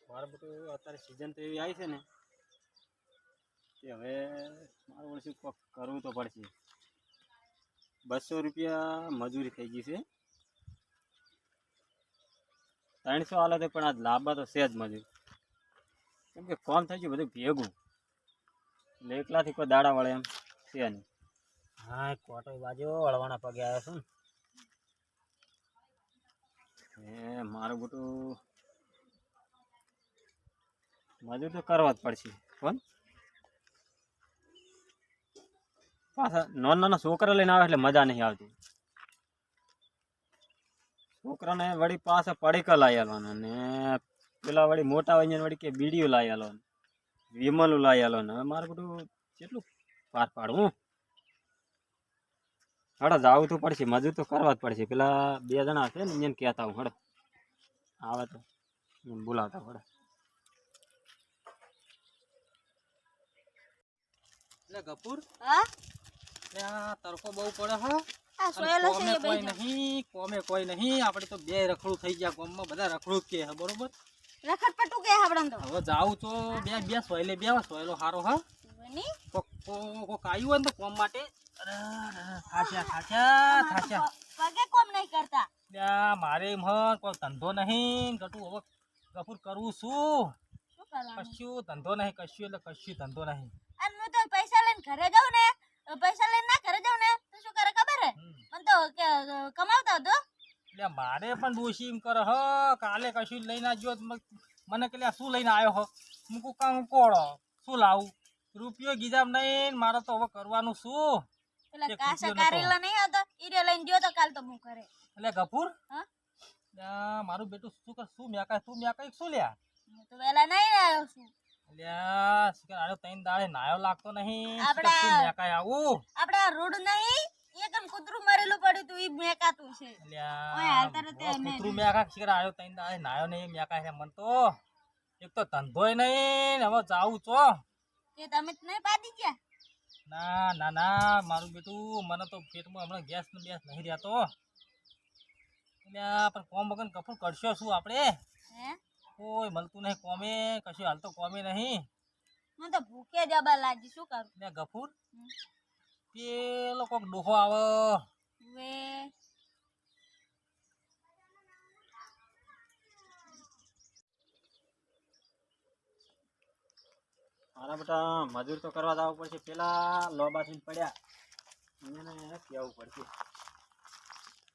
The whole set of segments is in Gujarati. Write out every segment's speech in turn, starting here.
મારું બધું અત્યારે સિઝન તો એવી આવી છે ને કે હવે મારું વર્ષે કોક કરવું તો પડશે. 200 રૂપિયા મજૂરી થઈ ગઈ છે. 300 હાલે પણ આજ લાંબા તો છે જ મજૂર, કેમ કે કોમ થઈ ગયું બધું ભેગું એટલે એકલાથી કોઈ દાડા વળે એમ છે નહીં. હા કોટો બાજુ વળવાના પગે આવ્યો છું એ મારું બધું મજૂર તો કરવા જ પડશે. કોણ પાછા નાના છોકરા લઈને આવે એટલે મજા નહીં આવતી. છોકરાને વળી પાછા પડીકા લાવી આલવાના ને પેલા વળી મોટા હોય ને વળી કે બીડીઓ લાવી આલવાનું, વિમલું લાવી આલવાનું. હવે મારે બધું કેટલું પાર પાડવું. હડો જવું તો પડશે, મજૂર તો કરવા જ પડશે. પેલા 2 જણા હશે ને એને કહેતા હું હડો આવે તો એને બોલાવતા પડે. એટલે ગફુર હા એટલે આ તડકો બહુ પડે હા આ સોયલો છે કોમે એ કોઈ બેઠો નહીં, કોમે કોઈ નહીં. આપણે તો બે રખડું થઈ ગયા, કોમમાં બધા રખડું જ કે હે, બરોબર. રખડ પટુ કે આપડન તો હવે જાવું તો બે સોયલે બેવા, સોયલો હારો હા. ની કોક આવ્યું હોય ને તો કોમ માટે અરે થાચ્યા પગે કોમ નહીં કરતા. ત્યાં મારે એમ હ કોઈ ધંધો નહીં ગટું. હવે ગફુર કરવું શું? શું કરવાનું? કશું ધંધો નહીં, કશું એટલે કશું ધંધો નહીં. અને હું તો પૈસા લઈને ઘરે જાઉં ને, પૈસા લઈને ના ઘરે જાઉં ને તો શું કરે ખબર હે? મને તો કમાવતા હતો. એટલે મારે પણ ડોશી એમ કરે હ કાલે કશું લઈને આવ્યો મને કે શું લઈને આવ્યો હો. મૂકું કંકોળો શું લાવું, રૂપિયો ગીજામ નહીં. મારે તો હવે કરવાનું શું? પેલા એક કાસા રૂપિયો નતો. કારેલા નહીં આવતો ઈરે લઈને ગયો તો કાલ તો હું ઘરે. એટલે ગફુર હા મારું બેટું શું કર, શું મેકાય તું મેકાય શું લ્યા? હું તો વેલા નહીં આવ્યો છું. અલ્યા શિકાર આયો 3 દાડે નાયો લાગતો નહીં. આપડા- શિકાર શું મેકાય આવું? આપણે આ રોડ નહીં એકમ કૂતરું મરેલું પડ્યું તું ઈ મેકાતું છે. ઓય હાલતા રહે તે અલ્યા મેં કૂતરું મેકા શિકાર આયો 3 દાડે નાયો નહીં મેકાય છે મન તો. એક તો ધંધોય નહીં ને હવે જાવું છો. કે તમે તો નહીં પાડી ગયા. ના ના ના મારું બેટું મને તો પેટમાં હમણાં ગેસ ને બેસ નહીં રહેતો. એટલે પણ કોમ વગર કપૂર કરશો શું આપણે? હે કોઈ મળતું નહીં કોમે, કશું હાલ તો કોમે નહીં. મને તો ભૂખે જબા લાગી શું કરું? એટલે ગફુર પેલો કોક ડોહો આવે વે મારા બેટા મજૂર તો કરવા જવું પડશે. પેલા લોબાથી પડ્યા એને કહેવું પડશે.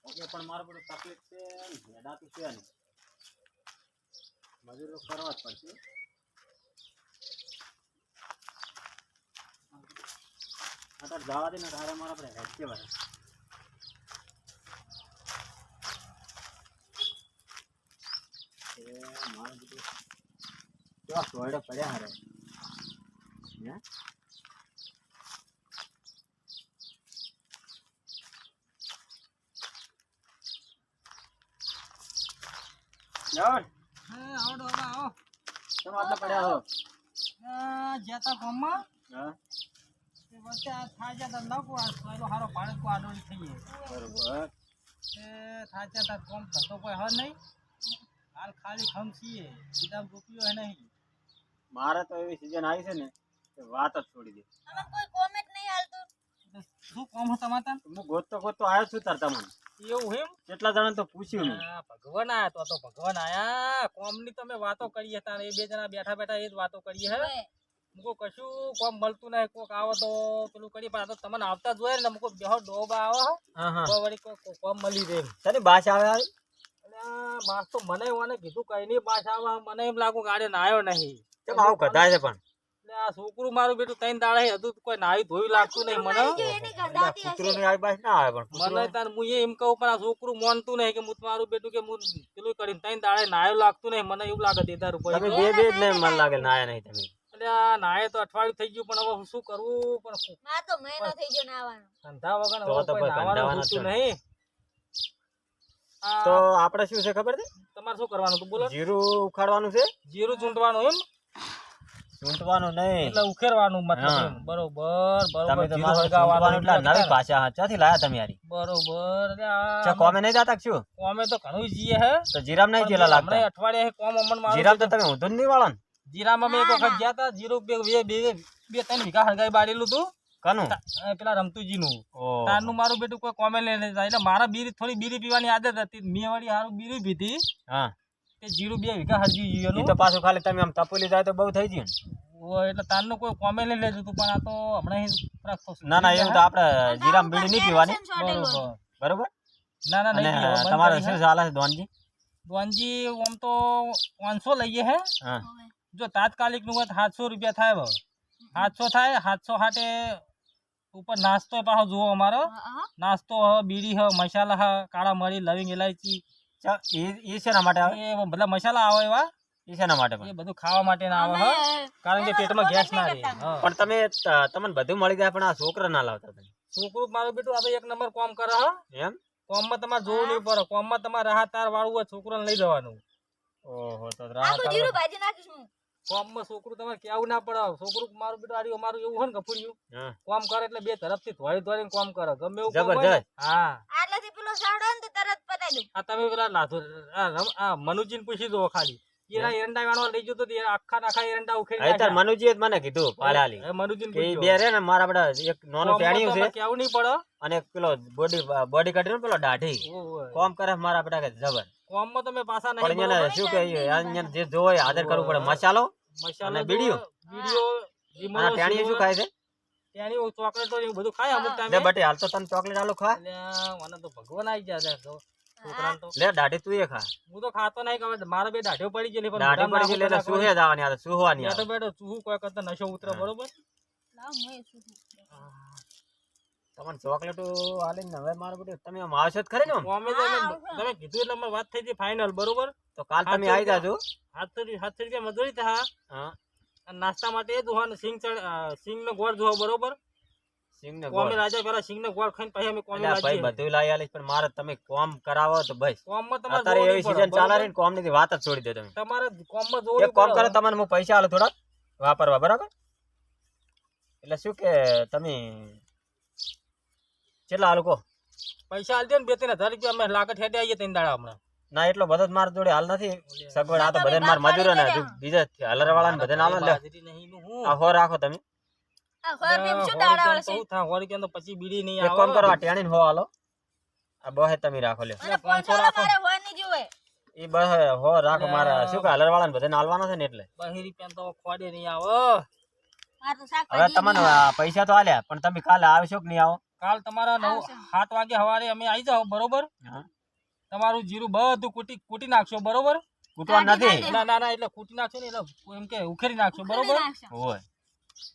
ઓકે પણ મારું બધું તકલીફ છે, ભેડાતું છે ને મજૂર તો કરવા જ પડશે. અત્યારે જવા દે ને તારે મારા આપણે હેડકે ભરે મારું બધું કેવા સોયડે પડ્યા હારે. હે યાર આવો ડોબા આવો. તમે આટલા પડ્યા હો. જેતા કોમમાં હા તે વચ્ચે આ થાજા તા લખો આ સોયલો હારો ભાડે કો આડોળી થઈએ. બરોબર. એ થાજા તા કોમ ધંધો કોઈ હ નહીં. હાલ ખાલી ખમસીએ બીજા રૂપિયો હે નહીં. મારે તો એવી સિઝન આવી છે ને કે વાત જ છોડી દે. અમને કોઈ કોમેન્ટ નહીં હાલતું. એટલે શું કોમ હો તમાતા? હું ગોતતો આવ્યો છું તાર તમને. એવું એમ? કેટલા જણા તો પૂછ્યું નહીં. ભગવાન આયા તો ભગવાન આયા. કોમની તમે વાતો કરીએ તાણ એ 2 જણા બેઠા બેઠા એ જ વાતો કરીએ હે. હવે મુકો કશું કોમ મળતું નહીં. કોક આવો તો પેલું કરી પણ આ તો તમને આવતા જોઈએ ને મુકો બેહો ડોબા આવો હા હા તો વળી કોમ મળી રહે. તને બાસ આવે આવી એટલે બાસ તો મને મને કીધું કઈ નહીં બાસ આવે. મને એમ લાગુ ગાડે નાયો નહીં. કેમ આવું કઢાય છે પણ એટલે આ છોકરું મારું બેટું 3 દાડા હજુ કોઈ નાયું ધોયું લાગતું નહીં મને. જો એની ગંદાતી કૂતરો હશે. ની આવી બાસ ના આવે પણ મને તાર હું એમ કહું પણ આ છોકરું માનતું નહીં કે હું મારું બેટું કે હું પેલું કરીને 3 દાડે નાયો લાગતું નહીં. મને એવું લાગે દેદાર ઉપર તમે બે જ નહીં મન લાગે નાયા નહીં તમે. એટલે આ નાય તો અઠવાડિયું થઈ ગયું પણ હવે શું કરવું? પણ માં તો મહિનો થઈ ગયો નાવાનો. ધંધા વગર તો હવે તો કોઈ કોઈ નાવાનું ધંધાવાના હોતું જ નહીં. તો આ આપણે શું છે ખબર છે? તમારે શું કરવાનું તું બોલો? જીરું ઉખાડવાનું છે. જીરું ચૂંટવાનું એમ? ચૂંટવાનું નહીં. એટલે ઉખેરવાનું મતલબ હા. એમ. બરોબર તમે બરોબર તો જીરું મારું હળગાવવાનું ચૂંટવાનું એટલે એટલે નવી ભાષા હા, ચોથી લાયા તમે યારી? બરોબર એટલે આ ચા કોમે નહીં જાતા કે શું? કોમે તો ઘણું જીએ હે તો જીરામ નહીં પણ ચેલા હમણાં લાગતા? અઠવાડિયે કોમ અમન મારું જીરામ તો તમે ઊંધું જ નહીં વાળો ને? જીરામાં મેં એક ના, વખત ના. ગયા તા જીરું બે ત્રણ વીઘા હળગાઈ બાળેલું તું કનું? પેલા રમતુજીનું ઓહો. તારનું મારું બેટું કોઈ કોમે લઈને જાય એટલે મારા થોડી બીરી પીવાની આદત હતી મેં વળી હારું બીરી પીધી હા તે જીરું 2 વીઘા હળગી ઈ ગયું તો પાછું ખાલી તમે આમ તપોલી જાય તો બહુ થઈ ગયું ને. એટલે તારનું કોઈ કોમે લઈ લેતું હતું પણ આ તો હમણાં થોડાક તો ના ના એવું તો આપણે જીરામ બીડી નહીં પીવાની, બરોબર બરોબર? ના ના અને નહીં પીવો, બંધ તમારે કરી શું હે. ચાલે છે દોનજી? દોનજી આમ તો 500 લઈએ હે હા જો તાત્કાલિક નું હોય તો 700 રૂપિયા થાય હવે 700 થાય 700 હાટે ઉપર નાસ્તો પાછો જુઓ અમારો નાસ્તો હ બીડી હ મસાલા હ કાળા મરી લવિંગ ઇલાયચી ચા ઈ શેના માટે આવે? એ બધા મસાલા આવે એવા ઈ શેના માટે એ પણ? બધું ખાવા માટે ના આવે હ કારણ કે પેટમાં ગેસ ના રહે હા. પણ તમે તમને બધું મળી જાય પણ આ છોકરા ના લાવતા તમે છોકરું મારું બેટું આ તો 1 નંબર કોમ કરે હ એમ? કોમમાં તમારે જોવું નહીં પડે કોમમાં તમારે રાહત તાર વાળવું હોય છોકરાને લઈ જવાનું ઓહો તો આખું જીરું ભાજી નાખીશ હું. કોમમાં છોકરું તમારે કેવું ના પડે છોકરું મારું બેટું આર્યું અમારું એવું હોય ને કપૂર્યું હા કોમ કરે એટલે બે તરફથી ધોળી કોમ કરે ગમે એવું કોમ હોય ને. જબરજસ્ત. હા આટલેથી પેલો સાવડો ને તો તરત પતાઈ દઉં. આ તમે પેલા લાધો આ મનુજીને પૂછી દો ખાલી એના એરંડા વાળવા લઈ જતો તો એ આખા ને આખા એરંડા ઉખેડી અહીં તાર મનુજીએ જ મને કીધું પાળાલી મનુજીને કે ઈ પૂછજો. બે રે ને મારા બધા એક નાનું કોમમાં ટેણિયું તો છે આપણે કેવું નહીં પડે અને એક પેલો બોડી કાઢીને પેલો દાઢી ઓય. કોમ કરે મારા બેટા કે જબર. કોમમાં તમે પાછા નહીં પણ એને બરોબર? શું કે અહીંયા જે જોવે હાજર કરવું પડે મસાલો મસાલો અને જો, બીડીઓ? બીડીઓ, અને લીમડો, ટેણીયું શું ખાય છે? ટેણીઓ, ચોકલેટો એવું બધું ખાય અમુક લે ટાઈમે બટી હાલ તો તને ચોકલેટ આલો ખા. અલ્યા, મને તો ભગવાન આવી ગયા છે છોકરાને તો લે દાઢી તું એ ખા. હું તો ખાતો નહીં ખબર મારે બે દાઢીઓ પડી ગયેલી પણ દાઢી મોઢામાં પડી ગઈ એટલે નાખું તો સુહે જવાની આ સુહવાની બેઠો આવે. બેઠો ચૂહું કોઈ કરતા નશો ઉતરે હા. બરોબર લાવ હું એ શું છું. તમને ચોકલેટો આલીને હવે મારું બધું તમે આમ આવશો જ ખરી ને આમ? કોમે તમે કીધું એટલે અમારી વાત થઈ હતી ફાઇનલ બરોબર તો કાલ તમે આવી જાજો. 700 રૂપિયા મજૂરી થા હા અને નાસ્તા માટે એ જોવા ને સિંગ નો ગોળ જોવો બરોબર સિંગ ને કોમે ગોળ. રાજા પેલા સિંગ નો ગોળ ખાઈને પછી અમે કોમે એટલે ભાઈ રાજીએ બધું લાવી આલીશ પણ મારે તમે કોમ કરાવો તો બસ. કોમમાં તમારે અત્યારે જોવું એવી નહીં સીઝન પડે, ચાલે બરોબર? રહી ને કોમ ની વાત જ છોડી દો તમે. તમારે કોમમાં જોવું એક કામ નહીં કરો પડે. તમને હું પૈસા આલો થોડા વાપરવા બરાબર એટલે શું કે તમે કેટલા આલો કહો? પૈસા આલજો ને 2-3 હજાર રૂપિયા અમે લાગત હેડે આવીએ 3 દાડા હમણાં ના એટલો બધો જ મારા જોડે હાલ નથી સગવડ આ તો બધાને માર મજૂરો ને બીજા હલર વાળા ને બધાને આલો ને લે બાજરી નહીં નું હું. આ હો રાખો તમે. આ ઘર ને શું હોળી દાડા કેમ વળશે? તો થા, હોળી કેમ તો પછી બીડી નહીં એક આવે કામ કરો આ ટેણીને હો આલો આ બહે તમે રાખો લ્યો. અને 500 500 રાખો. મારે હોય નહીં જોવે. ઈ બહે હો રાખો મારા શું કે હલર વાળા ને બધાને આલવાનો છે ને એટલે. 2 રૂપિયા તો ખોડે નહીં આવે મારે તો શાક હવે ભાજી તમને પૈસા તો આલ્યા પણ તમે કાલે આવશો કે નહીં આવો? કાલ તમારા 7 વાગે સવારે અમે આવી જાવ બરોબર હા તમારું જીરું બધું કૂટી નાખશો બરોબર કૂટવાનું નથી. ના ના ના એટલે કૂટી નાખશો ને એટલે એમ કે ઉખેરી નાખશો બરોબર ઉખેડી નાખશે. હોય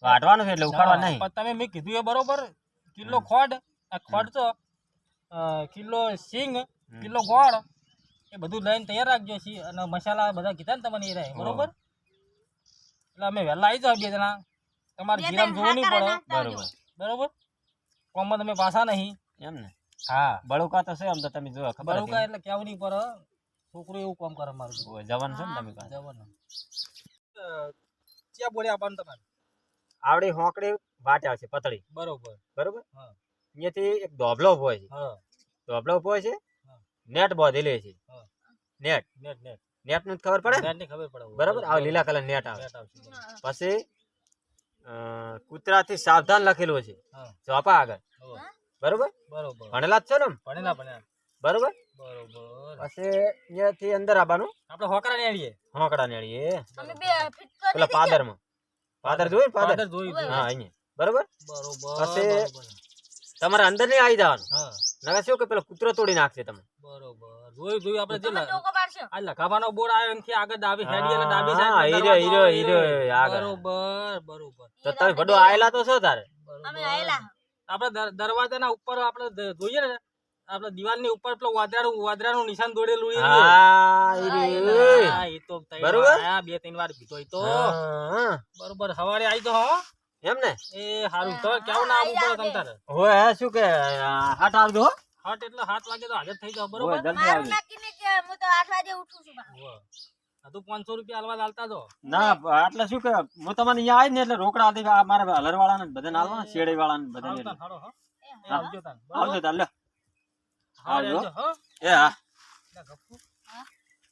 વાટવાનું છે એટલે ઉખાડવા નહીં. પણ તમે મેં કીધું એ બરોબર કિલો ખોડ આ ખોડ તો કિલો સિંગ કિલો ગોળ એ બધું લઈને તૈયાર રાખજો છીએ અને મસાલા બધા કીધા ને તમને એ રહે બરોબર એટલે અમે વહેલા આવી જાવ 2 જણા તમારે બે જીરામ ત્રણ જોવું નહીં હાથ પડે નાખતા બરોબર બરોબર કોમમાં તમે પાછા નહીં એમ ને હા બળુકા તો છે આમ તો તમે જો ખબર બરોબર એટલે કેવું નહીં પડે છોકરું એવું કામ કરે મારું હોય જવાન છે ને તમે કાલે. જવાનું ક્યાં બોલ્યા આપવાનું તમારે આવડી હોંકડી વાટે આવશે પતળી બરોબર બરોબર હા. અહીંયાથી એક ધોબલો ઉભો છે હા ધોબલો ઉભો છે હા. નેટ બાંધેલી છે હા. નેટ નેટ નેટ નેટ નું ખબર પડે ને? નેટ ની ખબર પડે બરોબર આ લીલા કલર નેટ આવે નેટ આવશે પછી કૂતરાથી સાવધાન લખેલું છે હા ચોપા આગળ હો. બરોબર બરોબર ભણેલા જ છો ને આમ? ભણેલા ભણેલા બરોબર બરોબર પછી અહીંયાથી અંદર આવવાનું આપણે હોકરા ને આવીએ હોંકડા નેળીએ અમે બે ફિટ કરી પેલા પાદરમાં પાદર જોયું ને પાદર પાદર જોયું જોયું. હા અહીંયા બરોબર બરોબર પછી બરોબર. તમારે અંદર નહીં આવી જવાનું હા નકર શું કે પેલો કૂતરો તોડી નાખશે તમે બરોબર જોયું જોયું આપણે તમે ટોકો પાડશો. આ લખાવાનો બોર્ડ આવ્યો એનાથી આગળ ડાબી હેડી એટલે ડાબી હા, સાઈડ હીરો, હીરો, હીરો, આગળ. બરોબર બરોબર તો તમે બધું આયેલા તો છો તારે અમે આયેલા. આપણે દરવાજાના ઉપર આપણે જોઈએ ને આપણે દિવાલની ઉપર પેલું વાદરાનું નિશાન દોડેલું એ રહ્યું. હા ઈ રહ્યું. હા, એ તો તઈ બરોબર? આયા, 2-3 વાર પીધો એ તો હા, બરોબર સવારે આવી તો હો એમ ને એ હારું તો કેવું ના આવવું પડે તમ તારે હોય શું કે હાટ આવજો હો. હટ એટલે 7 વાગે તો હાજર થઈ જાવ હોય, બરોબર જલ્દી મારું આવજો નક્કી નહીં કે હું તો 8 વાગે ઉઠું છું બા. હોવે. આ તો 500 રૂપિયા હાલવા ચાલતા તો ના એટલે શું કે હું તમને અહીંયા આવી ને એટલે રોકડા હતી આ મારા હલરવાળા ને બધા આલવા શેડી વાળા ને બધા આવતા હારો હો એ હા. આવજો તાન આવજો તાર લ્યો હા આવજો. આવજો હો એ હા લે ગપ્પુ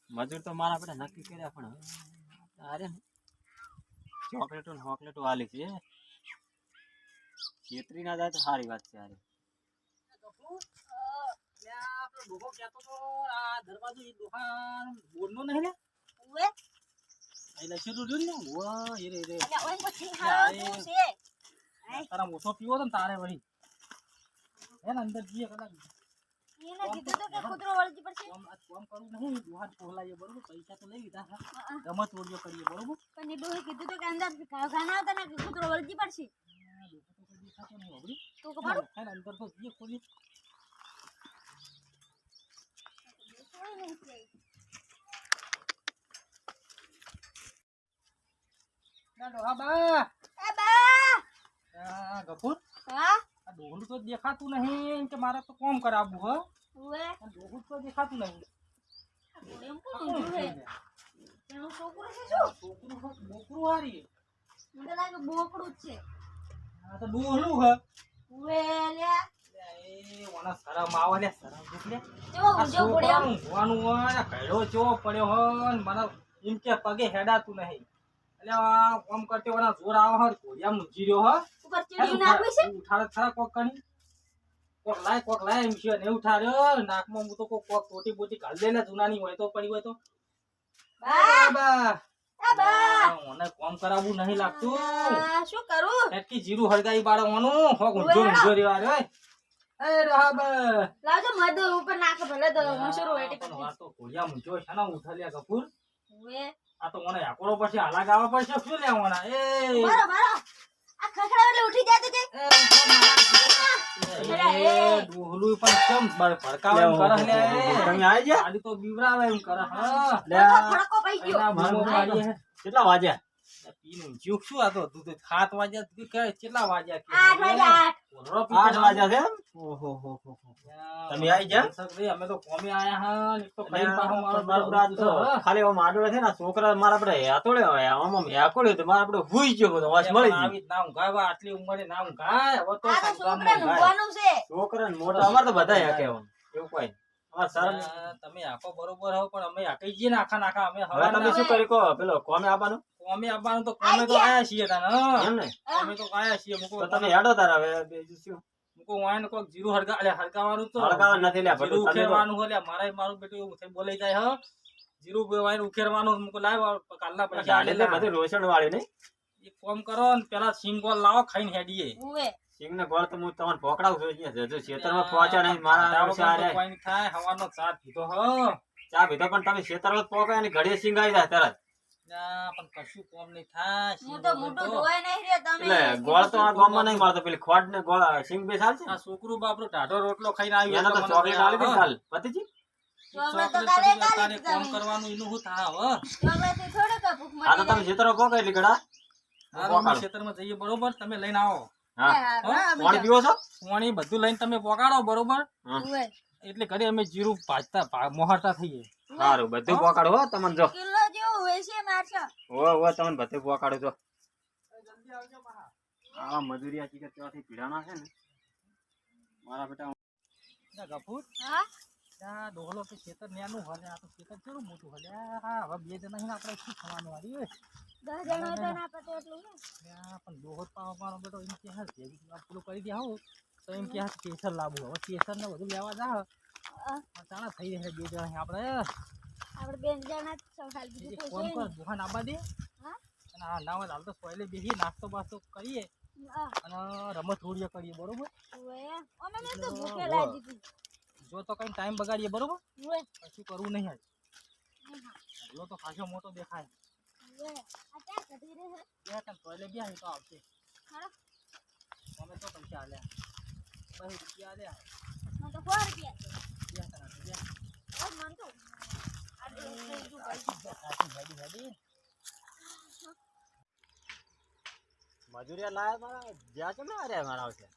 મજૂર તો મારા આપણે નક્કી કર્યા પણ અરે ચોકલેટો ને ચોકલેટો આલી છે છેતરી ના જાય તો સારી વાત છે અરે ગપ્પુ લે આપણો ડોહો કહેતો તો આ દરવાજો એ દુકાન બોર્ડનો નહીં લે ઉવે એટલે શેરું રહ્યું ને વાહ એ રે એટલે ઓય પછી હારો તું છે તારા મોટો પીવો તો ને તારે વળી હે ને અંદર જઈએ કદાચ એને કીધું તો કે કૂતરો વળગી પડશે કામ કરવું નહીં દુહાત પોહલાઈએ બરોબર પૈસા તો લઈ લીધા હા ગમત ઓડિયો કરીએ બરોબર પણ એ ડોહે કીધું તો કે અંદર ખાના આવતા ને કે કૂતરો વળગી પડશે દેખાતો નહીં હોબળી તો કે મારું હે ને અંદર તો જઈએ ખોલી કોઈ નહીં છે ના ડોહા બા એ બા આ ગફુર હા આ ડોહલું તો દેખાતું નહીં કે મારે તો કોમ કરાવવું હો ઉવે આ ડોહલું તો દેખાતું નહીં એમ આ કોણ કોણ છે છે? એનું છોકરો છે શું છોકરું હો, બોકરું હારી મને લાગે બોકડું જ છે આ તો ડોહલું હે ઉવે લે એ ઓના શરમ આવે લે શરમ દુખ લે કેવો ઊંજો પડ્યો ઊંઘવાનું હોય કઈડો ચેવો પડ્યો હોય ને મને એમ કે પગે હેડાતું નહીં એટલે આ કામ કરતે ઓના જોર આવે હોય કોડિયા મૂંઝી રહ્યો હો ઉપર ચીડિયું નાખવી છે ઉઠાડે ખરા કોક કણી કોક લાય એમ છે ને ઉઠાડ્યો નાકમાં હું તો કોક ટોટી બોટી કાઢ દે ને જૂનાની હોય તો પડી હોય તો બા બા એ બા મને કામ કરાવવું નહીં લાગતું આ શું કરું એટલી જીરું હળગાઈ બાળવાનું હોક ઊંઝો રહ્યો રે એ રહા બા લાવજો મધ ઉપર નાખ ભલે તો મસૂર વેટી પણ પછી આ તો કોડિયા મૂંઝો છે ને ઉઠાલ્યા કપૂર ઉવે આ તો મને આકોડો પછી હાલા ગાવા પડશે શું લેવાના એ મારો મારો આ ખખડા એટલે ઉઠી જાતી તે ડોહલું પણ કેમ ભડકાવે એમ કરે લે તમે આવી ગયા આડી તો બીવરાવે એમ કરે હા લે ફડકો પઈ ગયો એના બૂમો પાડીએ હે. કેટલા વાગ્યા પીનું જ્યુક શું આ તો દૂધ 7 વાગ્યા તું કે કેટલા વાગ્યા કે 8 વાગ્યા ઓરો પીતો 8 વાગ્યા છે એમ ઓહો હો હો તમે આવી ગયા? સગરી અમે તો કોમે આયા હા ને એક તો કઈ પાહો મારો મારું રાત તો ખાલી આમ આડો છે ને છોકરા મારા આપણે હેતોડ્યો હોય આમ હેકોડ્યો તો મારા આપણે હુઈ ગયો બધો વાસ મળી ગયો આવી ના ઊંઘાવા આટલી ઉંમરે ના ઊંઘાય હવે તો આ તો છોકરાને ઊંઘવાનું છે છોકરા ને મોટા અમારે તો બધા હેકે એવું કોઈ અમાર સર તમે આખો બરોબર હો પણ અમે આકઈ જઈએ ને આખા અમે હવે તમે શું કરી કો પેલો કોમે આવવાનું કોમે આવવાનું તો કોમે તો આયા છીએ તાન એમ ને અમે તો આયા છીએ મુકો તો તમે હેડો તાર હવે બીજું શું મુકો વાયન કોક જીરું હરગાવાનું તો હળગાવા નથી લ્યા જીરું બધું તમે તો- ઉખેરવાનું હો લ્યા મારું બેટું એવું થઈ બોલાઈ જાય હો જીરું વાયન ઉખેરવાનું મુકો લાવ કાલના પૈસા ગાડી આલે તો બધી રોષણ વાળી નહીં એક કામ કરો ને પેલા સિંગોલ લાવો ખાઈને હેડીએ ઉવે સિંગ ને ગોળ તો હું તમને પકડાવું છું અહીંયા જો ખેતરમાં પહોંચ્યા નહીં મારા તારો વર્ષે આ પણ તો રહ્યા. કોઈ નહીં થાય હવાનો સાથ પીધો હો ચા પીધો પણ તમે ખેતરમાં જ પહોંચાય અને ઘડીએ સિંગ આવી જાય તરત ના પણ કશું કોમ નહીં થાય હું તો મોટું ધોવાય નહીં રે તમે એટલે ગોળ તો આ ગામમાં નહીં મળતો પેલી ખોડ ને ગોળ સિંગ બે ચાલશે આ છોકરું બાપરો ટાઢો રોટલો ખાઈને આવ્યો એના તો એટલે મને ચોકલેટ આલી હતી હા. કાલ પતિજી ચોકલેટ તો ચોકલેટ તારે પડી કાલી ગઈ, તારે કોમ તમે. કરવાનું એનું શું થાય હો ચોકલેટ થી થોડુંક ભૂખ આ તો મટી તમે ખેતરમાં પહોંચાય એટલે ગળા હારું, અમે ખેતરમાં જઈએ બરોબર તમે લઈને આવો હા જાય. પાણી પીવો છો પાણી બધું લઈને તમે પોકાડો બરોબર ઉવે એટલે ઘરે અમે જીરું મોહરતા થઈએ સારું બધું પહોંચાડો હો તમને જો કિલો જેવું વેચી મારશો ઓ તમને બધું પહોંચાડો છો આ મજૂરી આ ચીકર ત્યાંથી પીડાના છે ને મારા બેટા ગફુર હા આ ડોહલો કે ખેતર નેનું હલે આ તો ખેતર કેવું મોટું હલે આ હવે બે જણા છે ને આપણે શું થવાનું વાળી હોય 10 જણા તો ના પતે એટલું ને આ પણ ડોહો પાવા મારો બેટો એમ કે હા પેલું કરી દે આવું તો એમ કે હા કેસર લાવવું હવે કેસર ને બધું લેવા જા ચાણા થઈ રહે બે જણા આપણે આપણે બે જણા જ છો ખાલી એક બીજું ફોન કોઈ કર દુકાન આબા દે હા અને આ ના હોય તો હાલ તો સોયલે બેસી નાસ્તો બાસ્તો કરીએ હા અને રમત હોડીએ કરીએ બરોબર ઉવે અમે મેં તો ભૂખે લાગી હતી જો તો કઈ ટાઈમ બગાડીએ બરોબર ઉવે કશું કરવું નહીં આજ જો તો ખાસો મોટો દેખાય ઉવે આ ક્યાં કઢી રે હે બે કાન સોયલે બે તો આવશે હા અમે તો પૈસા આલ્યા 20 રૂપિયા આલ્યા મને તો 4 રૂપિયા છે બે કાન બે ઓ મન તો આ બીજું પડી મજૂરિયા લાયા મારા જ્યાં કેમ ના રહ્યા મારા આવશે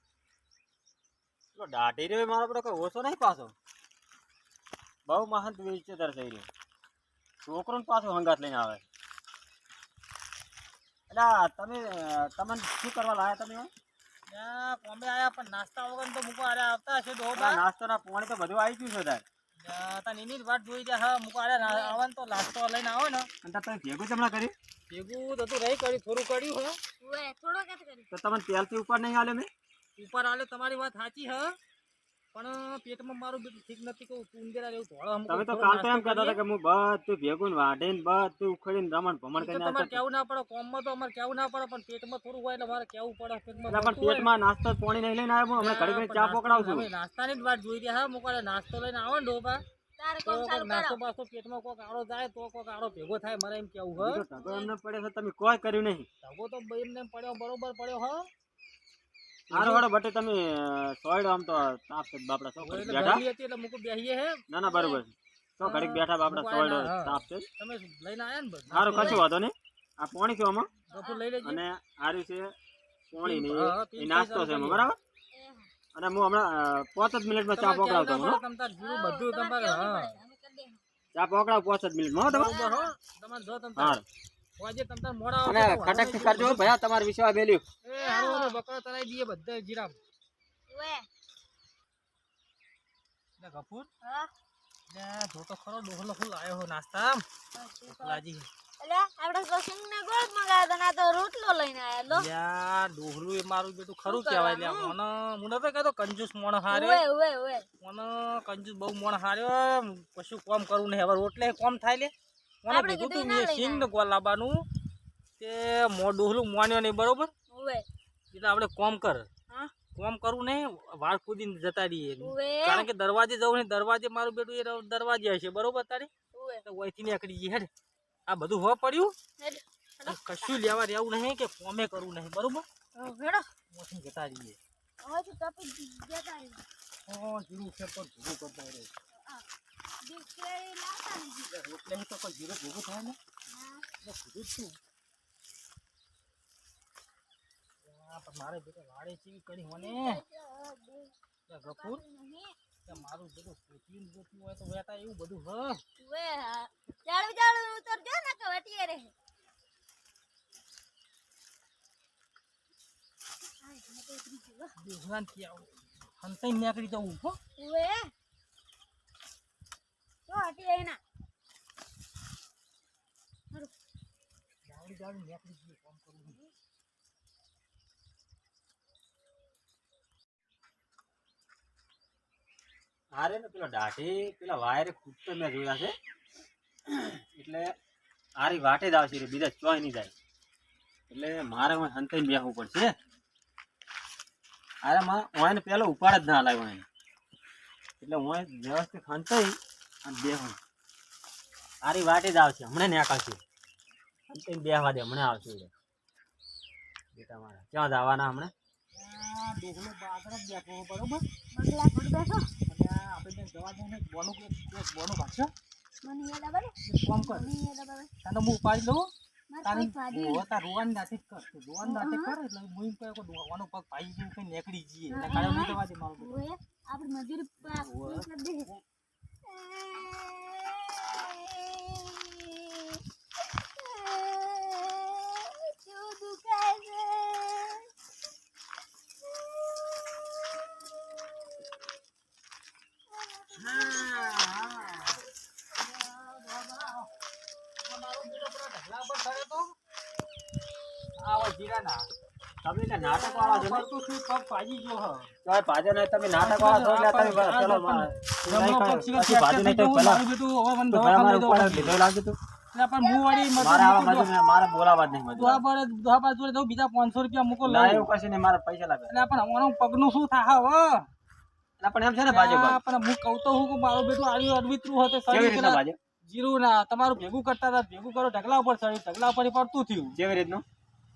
પેલો દાઢી રહ્યો મારો બધો કોઈ ઓછો નહીં પાછો બહુ મહંત વિચેતર થઈ રહ્યો છોકરોને પાછું હંગાત લઈને આવે. એટલે તમને શું કરવા લાયા તમે? ત્યાં કોમે આયા પણ નાસ્તા વગર તો મૂકો આરે આવતા હશે તો પેલા નાસ્તો ના પાણી તો બધું આવી ગયું છે તાર. તા નીની જ વાટ જોઈ રહ્યા હા મૂકો આરે આવે ને તો નાસ્તો લઈને આવે ને અને તાર તમે ભેગું જમણા કરી ભેગું તો તું રહી કરી થોડું કર્યું હે ઓએ થોડો કે કરી તો તમને તેલથી ઉપર નહીં આલે મેં? ઉપર આલે તમારી વાત સાચી હે પણ પેટમાં મારું બધું ઠીક નથી કહું કુંદેરા જેવું ધોળો અમુક તમે તો થોડો કાલ તો એમ નાસ્તો કહેતા હતા કે હું બધું ભેગું વાઢીને બધું ઉખડીને રમણ ભમણ કરીએ. કરીને તો તમારે આવતો. કેવું ના પડે કોમમાં તો અમારે કેવું ના પડે પણ પેટમાં થોડું હોય એટલે મારે કેવું પડે પેટમાં એટલે પણ ભરતું હોય ને. પેટમાં નાસ્તો પાણી નહીં લઈને આવ્યો હું હમણાં ઘડી ઘડી ચા પકડાવું છું. હવે નાસ્તાની જ વાત જોઈ રહ્યા હા મૂકો આરે નાસ્તો લઈને આવે ને ડોબા તારે તો કોમ કોક ચાલુ નાસ્તો કરો બાસ્તો પેટમાં કોક આડો જાય તો કોક આડો ભેગો થાય મારે એમ કેવું હે બીજો ઢગો એમને પડે છે તમે કોઈ કર્યું નહીં. ધગો તો એમને પડ્યો બરોબર પડ્યો હો હારો હારો બટે તમે સોયડો આમ તો તાપ છે બાપડા છો ઘડીક એટલે બેઠા. ગરમી હતી એટલે મૂકો બેહીએ હે ના ના બરોબર છે. તો ઘડીક બેઠા બાપડા સોયડો હા. તાપ છે. તમે લઈને આયા ને બધું હારો કશું વાંધો નહીં. આ પાણી છે આમાં ગફુર લઈ લેજો અને આર્યું છે પાણી ને હા, એ નાસ્તો છે એમાં બરાબર. એ અને હું હમણાં 5 જ મિનિટમાં ચા પકડાવતો હું, હો. તમ તાર જીરું બધું તમારે હા અમે કરી દે ચા પકડાવ 5 જ મિનિટમાં, હો તમે. બરોબર હો તમારે જો તમ તાર હારું. વાજે તમ તાર મોડા અને ખટક કરજો હો ભયા તમારા વિશ્વાસ મેલ્યું. એ હારો હારો બકરો તરાઈ દઈએ બધા જીરા ઓએ ને ગફુર હા ને જો તો ખરો ડોહલો ફૂલ આયો હો નાસ્તા લાજી એટલે આપણે તો સિંગ ને ગોળ મંગાવ્યો ના તો રોટલો લઈને આયા લો યાર ડોહલું એ મારું બેટું ખરું કહેવાય લે મને તો કહેતો કંજૂસ મોણ હારે ઓએ ઓએ ઓએ મને કંજૂસ બહુ મોણ હાર્યો કશું કોમ કરવું નહીં હવે રોટલે કોમ થાય લે મને આપણે કીધું કીધું તું ના મેં લઈને સિંગ ને ગોળ લાવવાનું તે ડોહલું મોન્યો નહીં બરોબર ઓએ એટલે આપણે કોમ કર હા કોમ કરવું નહીં વાળ કૂદીને જતા રહીએ ઓએ કારણ કે દરવાજે જવું ને દરવાજે મારું બેટું એ દરવાજે હશે બરોબર તારે ઓએ તો ઓયથી નીકળી જઈએ હેડ આ બધું હો પડ્યું કશું લેવા રહેવું નહીં કે કોમે કરવું નહીં બરોબર હેડો ઓથી જતા રહીએ હવે તો ટપી જતા રહી જીરું છે પણ ભૂગું કરતા રહે દીકરે લાતા નહીં રોટલે તો કોઈ જીરું ભૂગું થાય ને એટલે ભૂગું જ છું પણ મારે બેટા વાડે ચીવી કરી મને ગફુર મારું બધું પોતીન પોતી હોય તો વેતા એવું બધું હ ઓએ ચાલુ ચાલુ ઉતરજો ને કે વટીએ રે ભગવાન કે આવું હંતાઈ નીકળી જવું હો ઓએ તો હટીએ ના જાવડી જાવડી નીકળી જઈએ કામ કરવું હારે ને પેલો દાઢી પેલા વાયરે કૂદતો મેં જોયા છે એટલે આરી વાટે જ આવશે રે બીજા ચોય નહીં જાય એટલે મારે હંતાઈને બેસવું પડશે. અરે માં ઓને પેલો ઉપાડ જ ના લાગ્યો એને એટલે હું વ્યવસ્થિત હંતાઈ અને બેહું આરી વાટે જ આવશે હમણાં નીકળશે હંતાઈને બેહવા દે હમણાં આવશે રે બેટા મારા ક્યાં જવાના હમણાં ડોહલો બાગડ જ બેઠો બરોબર બગલા પડ બેઠો અને આપણે ત્યાં જવા દે ને બોનું બોનું ભાગશે મને યાદ આવે કોમ કર મને યાદ આવે તને હું ઉપાડી લઉં માર તારી પગ ભાજી તાર રોવાની નાટક કર રોવાની નાટક કર એટલે હું એમ કહે કે ડોવાનો પગ ભાઈ જેવું કઈ નીકળી જઈએ એટલે કાલે નહીં જવા દે મારું બેટું. ઓએ આપણે મજૂરી કરી દે શું દુખાય છે તમે એટલે નાટક વાળા છો ને? તું શું પગ ભાજી ગયો હ તોય ભાજે નહીં તમે નાટક વાળા છો એટલે તમે પેલો જમણો પગ સિવાય પછી ભાજી નહીં તો પેલા મારું બેટું હવે મને તો પેલા મારે દવાખાને ઉપાડ લીધો લાગ્યું તું એટલે પણ હું વળી મારે આવા બાજુ મારે બોલાવા જ નહીં મજૂર. દોહા જોડે જવું બીજા 500 રૂપિયા મૂકો લઉં ના એવું કશું નહીં મારે પૈસા લાગે એટલે પણ અમારું પગનું શું થાય હવે એટલે પણ એમ છે ને ભાજે ભાઈ પણ હું કહું તો હું કે મારું બેટું આડ્યું અડવિતરું હતું કેવી શરીર રીતના પેલા ભાજે જીરું ના તમારું ભેગું કરતા હતા ભેગું કરો ઢગલા ઉપર શરીર ઢગલા ઉપર પડતું થયું કેવી રીતનું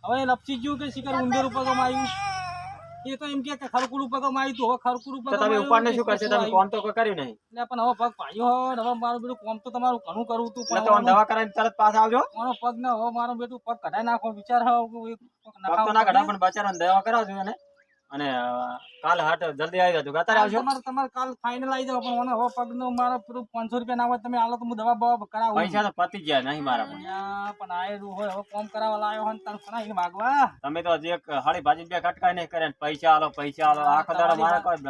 હવે એ લપસી ગયું કે શિખર ઉંદર પગમાં આવ્યું એ તો એમ કે ખરકુડું પગમાં આવ્યું તું હવે ખરકુડું તો તમે ઉપાડને શું કરશે તમે કોમ તો કોઈ કર્યું નહીં એટલે પણ હવે પગ પાયો હવે હવે મારું બેટું કોમ તો તમારું ઘણું કરવું હતું એટલે તો દવા કરાવીને તરત પાછા આવજો મારો પગ ને હવે મારું બેટું પગ કઢાઈ નાખો વિચાર હવે પગ તો ના કઢા પણ બચારાને દવા કરાવજો એને અને કાલ હાટ જલ્દી આવી જજો અત્યારે આવજો. તમારે કાલ ફાઇનલ આવી જાવ પણ મને હવે પગનો મારો પેલું 500 રૂપિયા ના હોય તમે આલો તો હું દવા બવા કરાવું પૈસા તો પતી ગયા નહીં મારા પણ. પણ આયેલું હોય હવે કોમ કરાવવા લાયો હોય ને તાર કોના એને માગવા તમે તો હજી એક હાળી ભાજી બે કટકાઈ નહીં કરે ને પૈસા આલો આખો દાડો મારે કોઈ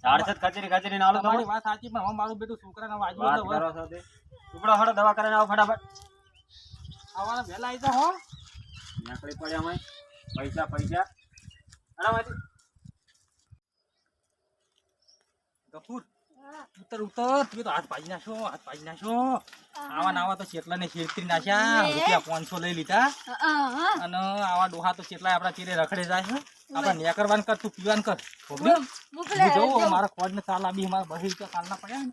ઝાડસત ખચરી આલો તો તમારી વાત સાચી પણ હવે મારું બેટું છોકરાને વાજવું વાત તો કરો છો તે. ટુકડો હળો દવા કરીને આવો ફટાફટ. આવવાના વહેલા આવી જાવ હો નીકળી પડ્યા અમે પૈસા અડામાંથી ગફુર ઉતર તું તો હાથ પાજી નાખો આવા તો ચેટલા ને શેરતી નાખ્યા રૂપિયા 500 લઈ લીધા અને આવા ડોહા તો ચેટલા આપડા ચીરે રખડે જાય છે આપડે નેકરવાન કર તું પીવાન કર છોકરી હું જોઉં મારા ખોડ ને ચાલ આબી મારા 2 રૂપિયા કાલના પડ્યા ને